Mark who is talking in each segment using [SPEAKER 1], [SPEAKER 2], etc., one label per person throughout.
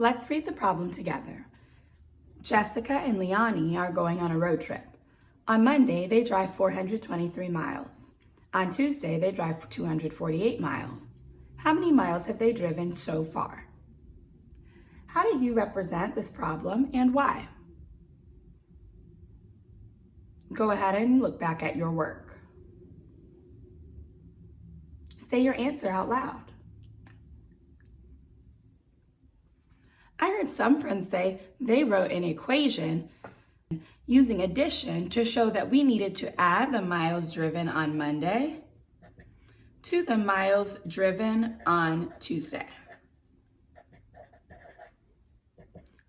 [SPEAKER 1] Let's read the problem together. Jessica and Leonie are going on a road trip. On Monday, they drive 423 miles. On Tuesday, they drive 248 miles. How many miles have they driven so far? How do you represent this problem and why? Go ahead and look back at your work. Say your answer out loud. I heard some friends say they wrote an equation using addition to show that we needed to add the miles driven on Monday to the miles driven on Tuesday.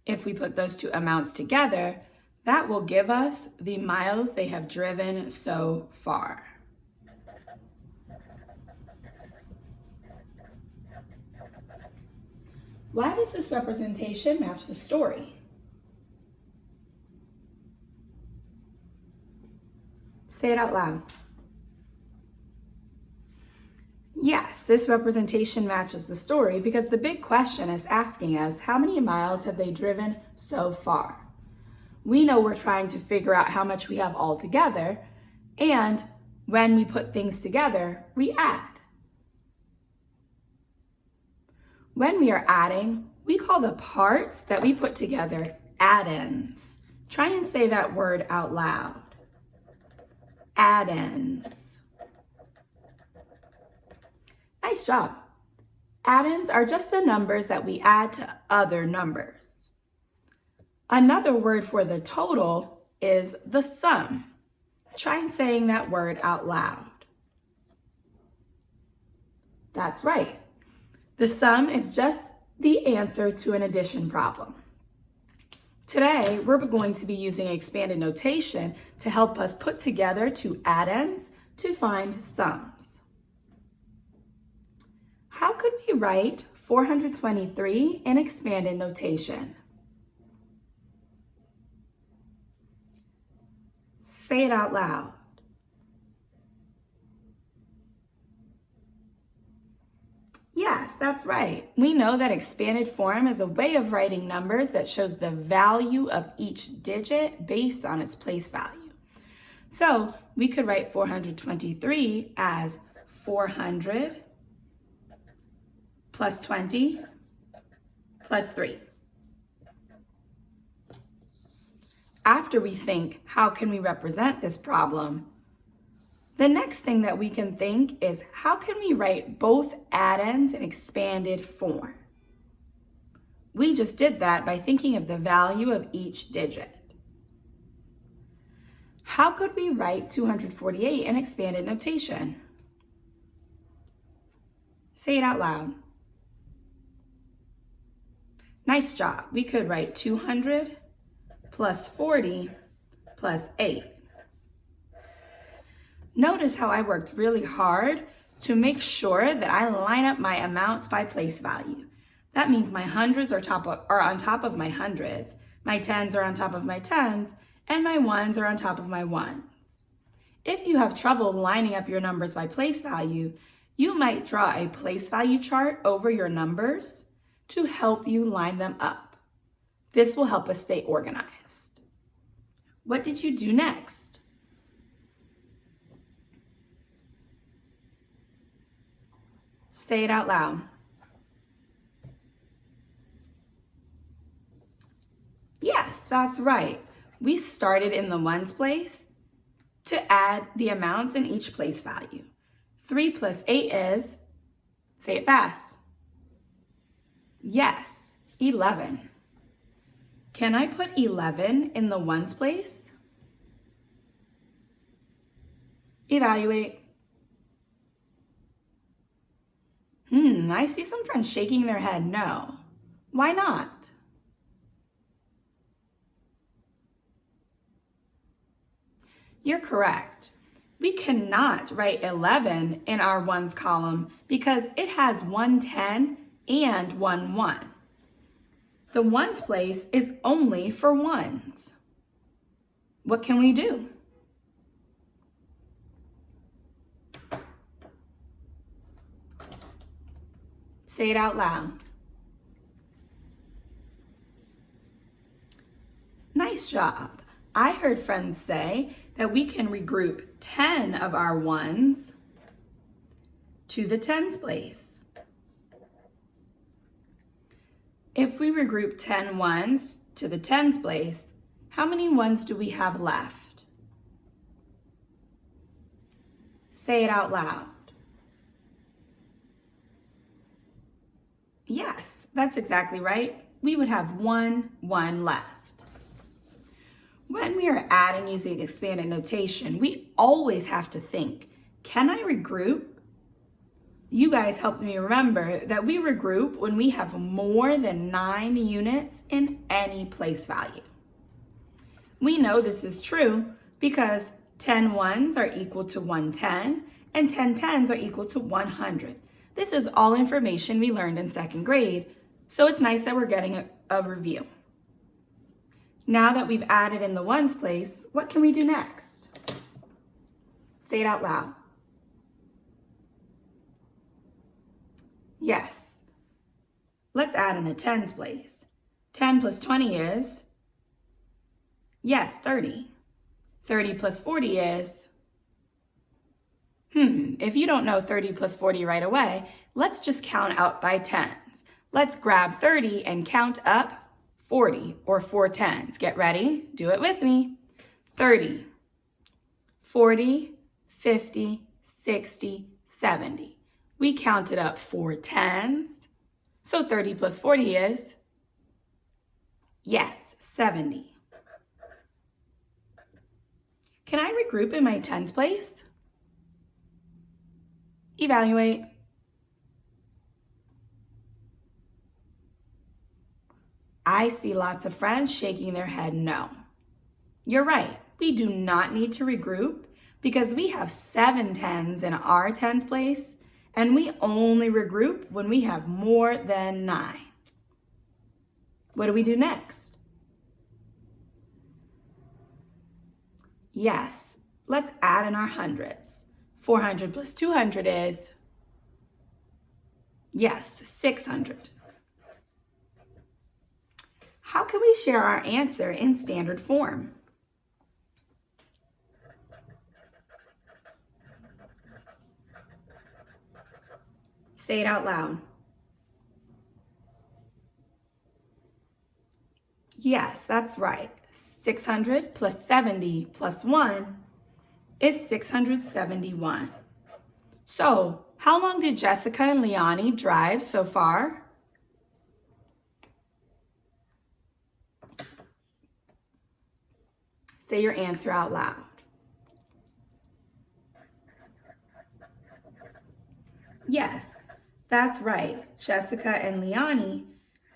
[SPEAKER 1] If we put those two amounts together, that will give us the miles they have driven so far. Why does this representation match the story? Say it out loud. Yes, this representation matches the story because the big question is asking us how many miles have they driven so far? We know we're trying to figure out how much we have all together, and when we put things together, we add. When we are adding, we call the parts that we put together add-ins. Try and say that word out loud. Add-ins. Nice job. Add-ins are just the numbers that we add to other numbers. Another word for the total is the sum. Try saying that word out loud. That's right. The sum is just the answer to an addition problem. Today, we're going to be using expanded notation to help us put together two add-ins to find sums. How could we write 423 in expanded notation? Say it out loud. Yes, that's right. We know that expanded form is a way of writing numbers that shows the value of each digit based on its place value. So we could write 423 as 400 plus 20 plus 3. After we think, how can we represent this problem? The next thing that we can think is, how can we write both add-ins in expanded form? We just did that by thinking of the value of each digit. How could we write 248 in expanded notation? Say it out loud. Nice job. We could write 200 plus 40 plus 8. Notice how I worked really hard to make sure that I line up my amounts by place value. That means my hundreds are on top of my hundreds, my tens are on top of my tens, and my ones are on top of my ones. If you have trouble lining up your numbers by place value, you might draw a place value chart over your numbers to help you line them up. This will help us stay organized. What did you do next? Say it out loud. Yes, that's right. We started in the ones place to add the amounts in each place value. 3 plus 8 is, say it fast. Yes, 11. Can I put 11 in the ones place? Evaluate. I see some friends shaking their head no. Why not? You're correct. We cannot write 11 in our ones column because it has one 10 and one 1. The ones place is only for ones. What can we do? Say it out loud. Nice job. I heard friends say that we can regroup 10 of our ones to the tens place. If we regroup 10 ones to the tens place, how many ones do we have left? Say it out loud. Yes, that's exactly right. We would have one left. When we are adding using expanded notation, we always have to think, can I regroup? You guys helped me remember that we regroup when we have more than 9 units in any place value. We know this is true because 10 ones are equal to 110 and 10 tens are equal to 100. This is all information we learned in 2nd grade, so it's nice that we're getting a review. Now that we've added in the ones place, what can we do next? Say it out loud. Yes. Let's add in the tens place. 10 plus 20 is, yes, 30. 30 plus 40 is, if you don't know 30 plus 40 right away, let's just count out by tens. Let's grab 30 and count up 40 or 4 tens. Get ready? Do it with me. 30, 40, 50, 60, 70. We counted up 4 tens. So 30 plus 40 is, yes, 70. Can I regroup in my tens place? Evaluate. I see lots of friends shaking their head no. You're right, we do not need to regroup because we have 7 tens in our tens place and we only regroup when we have more than 9. What do we do next? Yes, let's add in our hundreds. 400 plus 200 is, yes, 600. How can we share our answer in standard form? Say it out loud. Yes, that's right. 600 plus 70 plus 1 is 671. So, how long did Jessica and Leonie drive so far? Say your answer out loud. Yes, that's right. Jessica and Leonie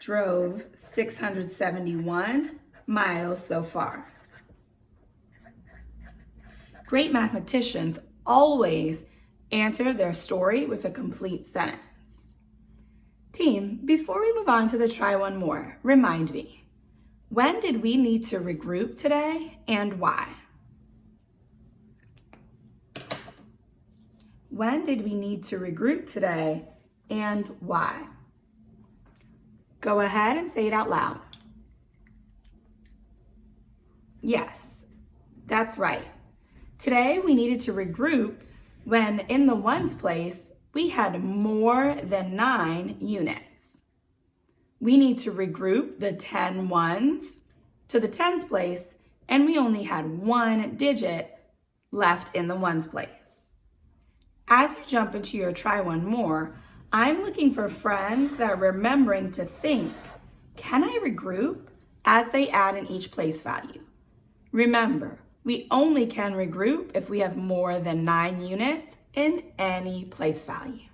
[SPEAKER 1] drove 671 miles so far. Great mathematicians always answer their story with a complete sentence. Team, before we move on to the try one more, remind me, when did we need to regroup today and why? When did we need to regroup today and why? Go ahead and say it out loud. Yes, that's right. Today we needed to regroup when in the ones place we had more than 9 units. We need to regroup the 10 ones to the tens place and we only had 1 digit left in the ones place. As you jump into your try one more, I'm looking for friends that are remembering to think, can I regroup as they add in each place value? Remember, we only can regroup if we have more than 9 units in any place value.